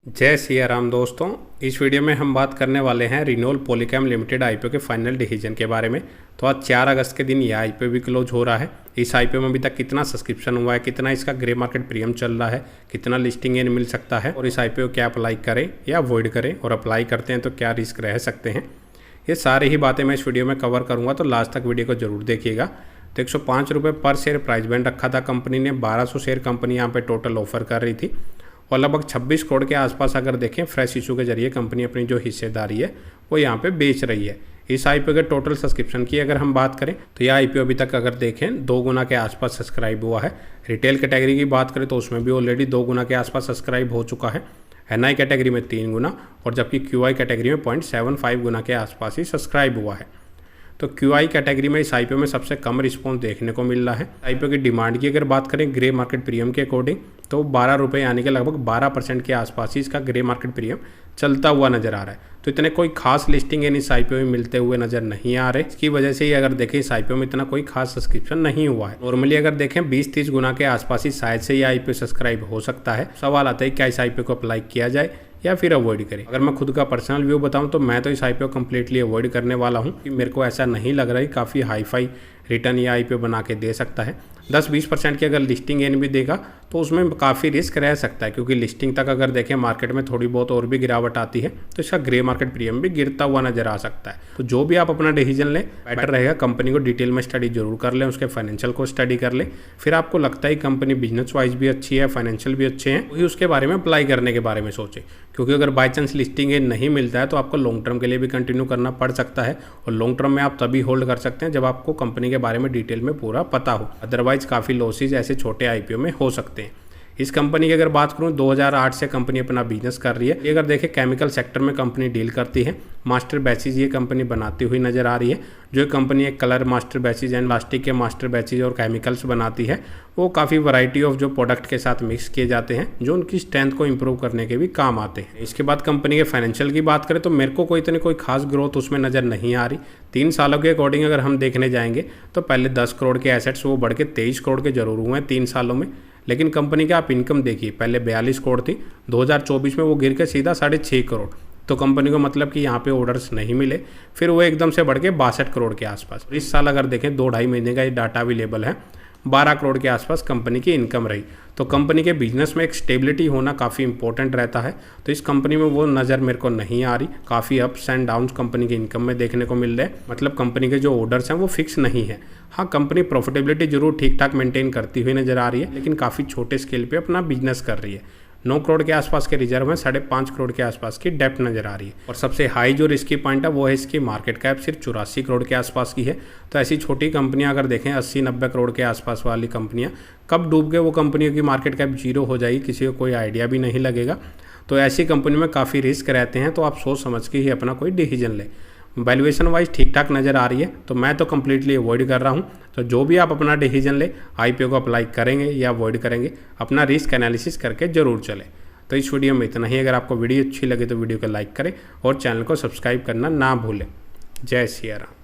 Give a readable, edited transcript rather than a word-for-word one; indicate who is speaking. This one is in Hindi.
Speaker 1: जय सिया राम दोस्तों। इस वीडियो में हम बात करने वाले हैं रिनोल पॉलीकैम लिमिटेड आईपीओ के फाइनल डिसीजन के बारे में। तो आज 4 अगस्त के दिन यह आईपीओ भी क्लोज हो रहा है। इस आईपीओ में अभी तक कितना सब्सक्रिप्शन हुआ है, कितना इसका ग्रे मार्केट प्रीमियम चल रहा है, कितना लिस्टिंग गेन मिल सकता है और इस आईपीओ क्या अप्लाई करें या अवॉइड करें, और अप्लाई करते हैं तो क्या रिस्क रह सकते हैं, ये सारी ही बातें मैं इस वीडियो में कवर करूँगा। तो लास्ट तक वीडियो को जरूर देखिएगा। तो 105 रुपये पर शेयर प्राइस बैंड रखा था कंपनी ने। 1200 शेयर कंपनी यहाँ पे टोटल ऑफर कर रही थी और लगभग 26 करोड़ के आसपास अगर देखें फ्रेश इशू के जरिए कंपनी अपनी जो हिस्सेदारी है वो यहाँ पे बेच रही है। इस आईपीओ के टोटल सब्सक्रिप्शन की अगर हम बात करें तो यह आईपीओ अभी तक अगर देखें 2 गुना के आसपास सब्सक्राइब हुआ है। रिटेल कैटेगरी की बात करें तो उसमें भी ऑलरेडी 2 गुना के आसपास सब्सक्राइब हो चुका है। एनआई कैटेगरी में 3 गुना और जबकि क्यूआई कैटेगरी में 0.75 गुना के आसपास ही सब्सक्राइब हुआ है। तो क्यूआई कैटेगरी में इस आईपीओ में सबसे कम रिस्पॉन्स देखने को मिल रहा है। आईपीओ की डिमांड की अगर बात करें ग्रे मार्केट प्रीमियम के अकॉर्डिंग तो 12 रुपये यानी कि लगभग 12% के आसपास ही इसका ग्रे मार्केट प्रीमियम चलता हुआ नजर आ रहा है। तो इतने कोई खास लिस्टिंग इन इस आईपीओ में मिलते हुए नजर नहीं आ रहे। इसकी वजह से ही अगर देखें इस आईपीओ में इतना कोई खास सब्सक्रिप्शन नहीं हुआ है। नॉर्मली अगर देखें 20-30 गुना के आसपास ही शायद से ये आईपीओ सब्सक्राइब हो सकता है। सवाल आता है क्या इस आईपीओ को अप्लाई किया जाए या फिर अवॉइड करें। अगर मैं खुद का पर्सनल व्यू बताऊं तो मैं तो इस आईपीओ कंप्लीटली अवॉइड करने वाला हूं कि मेरे को ऐसा नहीं लग रहा है काफ़ी हाई फाई रिटर्न ये आईपीओ बना के दे सकता है। 10-20% की अगर लिस्टिंग गेन भी देगा तो उसमें काफ़ी रिस्क रह सकता है, क्योंकि लिस्टिंग तक अगर देखें मार्केट में थोड़ी बहुत और भी गिरावट आती है तो इसका ग्रे मार्केट प्रीमियम भी गिरता हुआ नजर आ सकता है। तो जो भी आप अपना डिसीजन लें बेटर रहेगा कंपनी को डिटेल में स्टडी जरूर कर लें, उसके फाइनेंशियल को स्टडी कर लें। फिर आपको लगता है कंपनी बिजनेस वाइज भी अच्छी है, फाइनेंशियल भी अच्छे हैं, वही उसके बारे में अप्लाई करने के बारे में सोचें। क्योंकि अगर बाई चांस लिस्टिंग गेन नहीं मिलता है तो आपको लॉन्ग टर्म के लिए भी कंटिन्यू करना पड़ सकता है, और लॉन्ग टर्म में आप तभी होल्ड कर सकते हैं जब आपको कंपनी के बारे में डिटेल में पूरा पता हो। अदरवाइज काफ़ी लॉसेज ऐसे छोटे आईपीओ में हो सकते हैं। इस कंपनी की अगर बात करूं 2008 से कंपनी अपना बिजनेस कर रही है। ये अगर देखें केमिकल सेक्टर में कंपनी डील करती है। मास्टर बैचेज ये कंपनी बनाती हुई नजर आ रही है। जो कंपनी एक colour master batches and plastic के मास्टर बैचेज और केमिकल्स बनाती है, वो काफ़ी वैरायटी ऑफ जो प्रोडक्ट के साथ मिक्स किए जाते हैं जो उनकी स्ट्रेंथ को इंप्रूव करने के भी काम आते हैं। इसके बाद कंपनी के फाइनेंशियल की बात करें तो मेरे को कोई खास ग्रोथ उसमें नज़र नहीं आ रही। 3 सालों के अकॉर्डिंग अगर हम देखने जाएंगे तो पहले 10 करोड़ के एसेट्स वो बढ़ के 23 करोड़ के जरूर हुए हैं 3 सालों में। लेकिन कंपनी का आप इनकम देखिए, पहले 42 करोड़ थी, 2024 में वो गिर के सीधा 6.5 करोड़। तो कंपनी को मतलब कि यहाँ पे ऑर्डर्स नहीं मिले, फिर वो एकदम से बढ़ के 62 करोड़ के आसपास। इस साल अगर देखें 2-2.5 महीने का ये डाटा अवेलेबल है, 12 करोड़ के आसपास कंपनी की इनकम रही। तो कंपनी के बिजनेस में एक स्टेबिलिटी होना काफ़ी इंपॉर्टेंट रहता है। तो इस कंपनी में वो नज़र मेरे को नहीं आ रही। काफ़ी अप्स एंड डाउन्स कंपनी की इनकम में देखने को मिल रहे हैं। मतलब कंपनी के जो ऑर्डर्स हैं वो फिक्स नहीं है। हाँ, कंपनी प्रॉफिटेबिलिटी जरूर ठीक ठाक मेंटेन करती हुई नज़र आ रही है, लेकिन काफ़ी छोटे स्केल पर अपना बिजनेस कर रही है। 9 करोड़ के आसपास के रिजर्व है, 5.5 करोड़ के आसपास की डेप्थ नजर आ रही है। और सबसे हाई जो रिस्की पॉइंट है वो है इसकी मार्केट कैप सिर्फ 84 करोड़ के आसपास की है। तो ऐसी छोटी कंपनियां अगर देखें 80-90 करोड़ के आसपास वाली कंपनियां कब डूब के वो कंपनियों की मार्केट कैप 0 हो जाएगी किसी को कोई आइडिया भी नहीं लगेगा। तो ऐसी कंपनी में काफ़ी रिस्क रहते हैं। तो आप सोच समझ के ही अपना कोई डिसीजन लें। वैल्यूएशन वाइज ठीक ठाक नज़र आ रही है तो मैं तो कम्प्लीटली अवॉइड कर रहा हूं। तो जो भी आप अपना डिसीजन ले आईपीओ को अप्लाई करेंगे या अवॉइड करेंगे, अपना रिस्क एनालिसिस करके जरूर चलें। तो इस वीडियो में इतना ही। अगर आपको वीडियो अच्छी लगे तो वीडियो को लाइक करें और चैनल को सब्सक्राइब करना ना भूलें। जय सिया राम।